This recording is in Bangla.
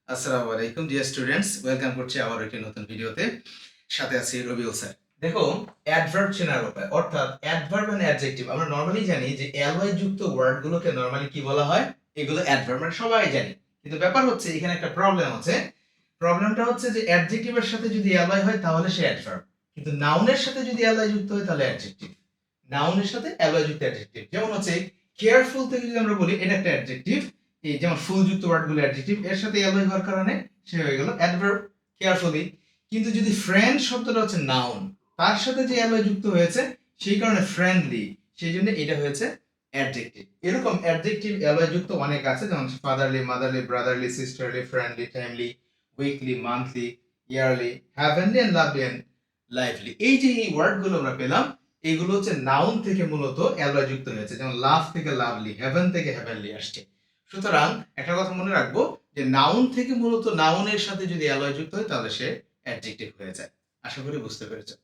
আসসালামু আলাইকুম ডিয়ার স্টুডেন্টস, ওয়েলকাম করছি আবার একটি নতুন ভিডিওতে। সাথে আছি রবিউল স্যার। দেখো, অ্যাডভার্ব চেনার উপায়, অর্থাৎ অ্যাডভার্ব এন্ড অ্যাডজেক্টিভ। আমরা নরমালি জানি যে এলওয়াই যুক্ত ওয়ার্ডগুলোকে নরমালি কি বলা হয়? এগুলো অ্যাডভার্ব, মানে সবাই জানি। কিন্তু ব্যাপার হচ্ছে এখানে একটা প্রবলেম আছে। প্রবলেমটা হচ্ছে যে অ্যাডজেক্টিভের সাথে যদি এলওয়াই হয় তাহলে সে অ্যাডভার্ব, কিন্তু নাউনের সাথে যদি এলওয়াই যুক্ত হয় তাহলে অ্যাডজেক্টিভ। নাউনের সাথে এলওয়াই যুক্ত অ্যাডজেক্টিভ, যেমন হচ্ছে কেয়ারফুল থেকে যদি আমরা বলি এটা একটা অ্যাডজেক্টিভ। এই যেমন ফুল যুক্ত ওয়ার্ডগুলো অ্যাডজেক্টিভ, এর সাথে এলওয়াই হওয়ার কারণে সে হয়ে গেল অ্যাডভার্ব, কেয়ারফুলি। কিন্তু যদি ফ্রেন্ড শব্দটা হচ্ছে নাউন, তার সাথে যে অ্যালয় যুক্ত হয়েছে সেই কারণে ফ্রেন্ডলি, সেই জন্য এটা হয়েছে অ্যাডজেক্টিভ। এরকম অ্যাডজেক্টিভ অ্যালয় যুক্ত অনেক আছে, যেমন fatherly, motherly, brotherly, sisterly, friendly, timely, weekly, monthly, yearly, heavenly and lovely and lively. এই যে এই ওয়ার্ডগুলো আমরা পেলাম, এইগুলো হচ্ছে নাউন থেকে মূলত অ্যালয় যুক্ত হয়েছে, যেমন লাভ থেকে লাভলি, হেভেন থেকে হেভেনলি আসছে। সুতরাং একটা কথা মনে রাখবো যে নাউন থেকে মূলত নাউনের সাথে যদি অ্যালয় যুক্ত হয় তাহলে সে অ্যাডজেক্টিভ হয়ে যায়। আশা করি বুঝতে পেরেছো।